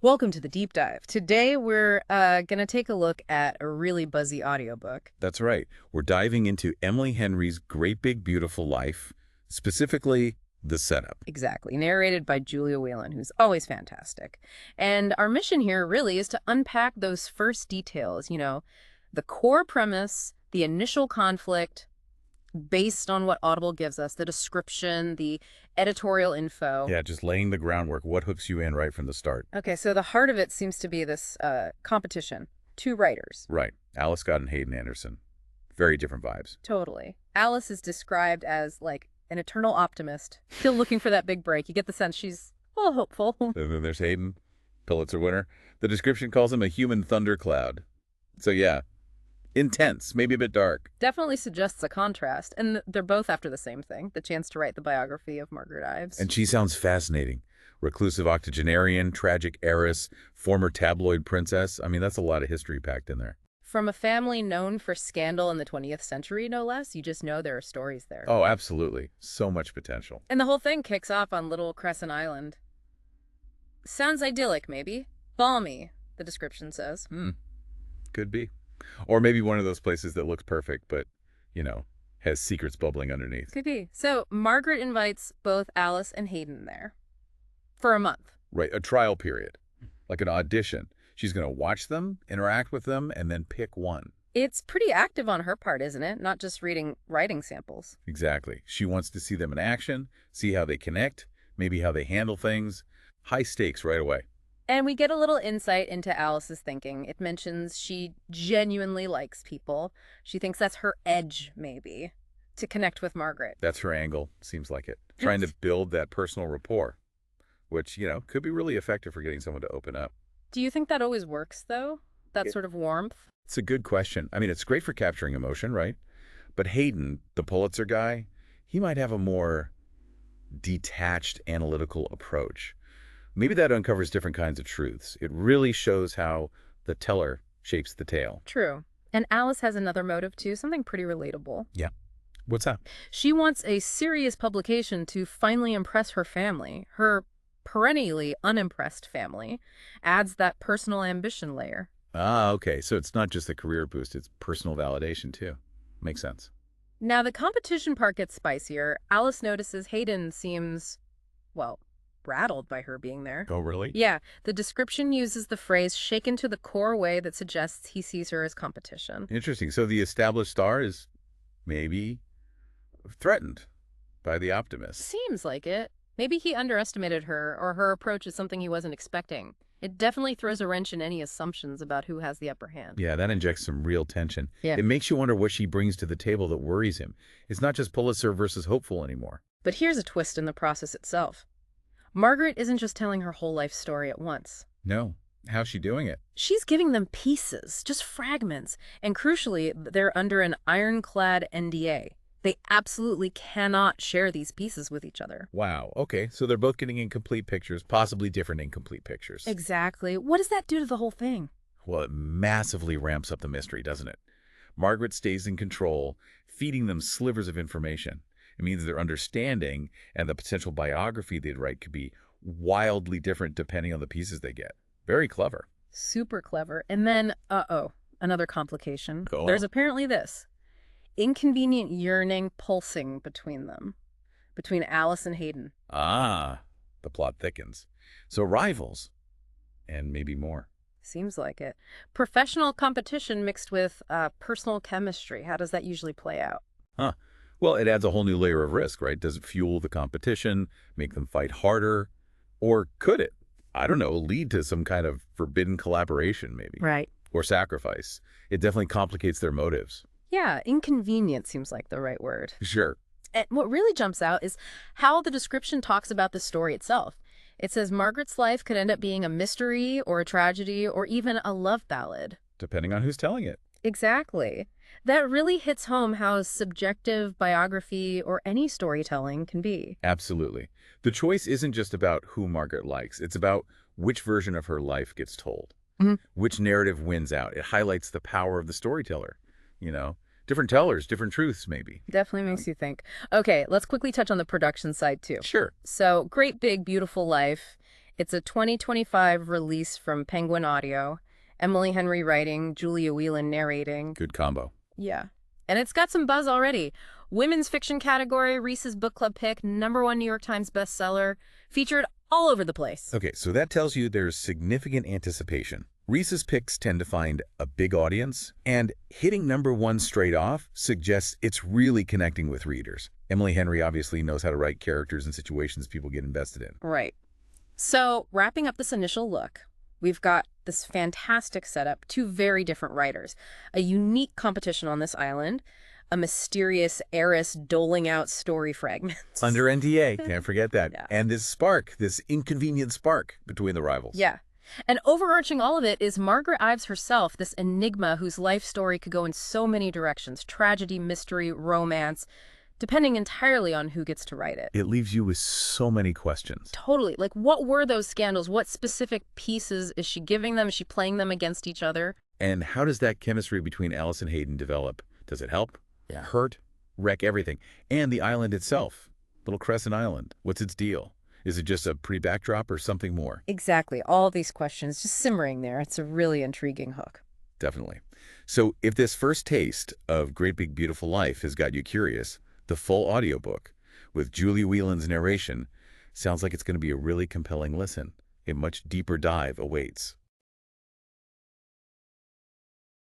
Welcome to the deep dive. Today we're going to take a look at a really buzzy audiobook. That's right. We're diving into Emily Henry's Great Big Beautiful Life, specifically the setup. Exactly. Narrated by Julia Whelan, who's always fantastic. And our mission here really is to unpack those first details, the core premise, the initial conflict, based on what Audible gives us, the description, the editorial info. Yeah, just laying the groundwork, what hooks you in right from the start. Okay, so the heart of it seems to be this competition. Two writers. Right. Alice Scott and Hayden Anderson. Very different vibes. Totally. Alice is described as like an eternal optimist, still looking for that big break. You get the sense she's, well, hopeful. And then there's Hayden, Pulitzer winner. The description calls him a human thundercloud. So yeah, intense, maybe a bit dark. Definitely suggests a contrast. And they're both after the same thing, the chance to write the biography of Margaret Ives. And she sounds fascinating. Reclusive octogenarian, tragic heiress, former tabloid princess. I mean, that's a lot of history packed in there. From a family known for scandal in the 20th century, no less, you just know there are stories there. Oh, absolutely. So much potential. And the whole thing kicks off on Little Crescent Island. Sounds idyllic, maybe. Balmy, the description says. Could be. Or maybe one of those places that looks perfect, but, has secrets bubbling underneath. Could be. So Margaret invites both Alice and Hayden there for a month. Right, a trial period, like an audition. She's going to watch them, interact with them, and then pick one. It's pretty active on her part, isn't it? Not just reading writing samples. Exactly. She wants to see them in action, see how they connect, maybe how they handle things. High stakes right away. And we get a little insight into Alice's thinking. It mentions she genuinely likes people. She thinks that's her edge, maybe, to connect with Margaret. That's her angle, seems like it. Trying to build that personal rapport, which, could be really effective for getting someone to open up. Do you think that always works, though? That sort of warmth? It's a good question. I mean, it's great for capturing emotion, right? But Hayden, the Pulitzer guy, he might have a more detached, analytical approach. Maybe that uncovers different kinds of truths. It really shows how the teller shapes the tale. True. And Alice has another motive, too, something pretty relatable. Yeah. What's that? She wants a serious publication to finally impress her family. Her perennially unimpressed family adds that personal ambition layer. Ah, okay. So it's not just a career boost, it's personal validation, too. Makes sense. Now, the competition part gets spicier. Alice notices Hayden seems, well, rattled by her being there. Oh, really? Yeah, the description uses the phrase shaken to the core way that suggests he sees her as competition. Interesting. So the established star is maybe threatened by the optimist. Seems like it. Maybe he underestimated her, or her approach is something he wasn't expecting. It definitely throws a wrench in any assumptions about who has the upper hand. Yeah, that injects some real tension. Yeah. It makes you wonder what she brings to the table that worries him. It's not just Pulitzer versus hopeful anymore. But here's a twist in the process itself. Margaret isn't just telling her whole life story at once. No. How's she doing it? She's giving them pieces, just fragments. And crucially, they're under an ironclad NDA. They absolutely cannot share these pieces with each other. Wow. Okay, so they're both getting incomplete pictures, possibly different incomplete pictures. Exactly. What does that do to the whole thing? Well, it massively ramps up the mystery, doesn't it? Margaret stays in control, feeding them slivers of information. It means their understanding and the potential biography they'd write could be wildly different depending on the pieces they get. Very clever. Super clever. And then, another complication. Go on. There's apparently this inconvenient yearning pulsing between them, between Alice and Hayden. Ah, the plot thickens. So rivals, and maybe more. Seems like it. Professional competition mixed with personal chemistry. How does that usually play out? Huh. Well, it adds a whole new layer of risk, right? Does it fuel the competition, make them fight harder? Or could it, I don't know, lead to some kind of forbidden collaboration, maybe? Right. Or sacrifice? It definitely complicates their motives. Yeah, inconvenient seems like the right word. Sure. And what really jumps out is how the description talks about the story itself. It says Margaret's life could end up being a mystery or a tragedy or even a love ballad. Depending on who's telling it. Exactly. That really hits home how subjective biography or any storytelling can be. Absolutely. The choice isn't just about who Margaret likes. It's about which version of her life gets told. Which narrative wins out. It highlights the power of the storyteller. Different tellers, different truths, maybe. Definitely makes you think. Okay, let's quickly touch on the production side, too. Sure. So, Great Big Beautiful Life It's a 2025 release from Penguin Audio. Emily Henry writing, Julia Whelan narrating. Good combo. Yeah. And it's got some buzz already. Women's fiction category, Reese's Book Club pick, #1 New York Times bestseller, featured all over the place. Okay, so that tells you there's significant anticipation. Reese's picks tend to find a big audience, and hitting #1 straight off suggests it's really connecting with readers. Emily Henry obviously knows how to write characters and situations people get invested in. Right. So, wrapping up this initial look, we've got this fantastic setup, two very different writers, a unique competition on this island, a mysterious heiress doling out story fragments. Under NDA, can't forget that. Yeah. And this spark, this inconvenient spark between the rivals. Yeah. And overarching all of it is Margaret Ives herself, this enigma whose life story could go in so many directions: tragedy, mystery, romance, depending entirely on who gets to write it. It leaves you with so many questions. Totally. Like, what were those scandals? What specific pieces is she giving them? Is she playing them against each other? And how does that chemistry between Alice and Hayden develop? Does it help? Yeah. Hurt? Wreck everything? And the island itself. Little Crescent Island. What's its deal? Is it just a pretty backdrop or something more? Exactly. All these questions just simmering there. It's a really intriguing hook. Definitely. So if this first taste of Great Big Beautiful Life has got you curious, the full audiobook with Julia Whelan's narration sounds like it's going to be a really compelling listen. A much deeper dive awaits.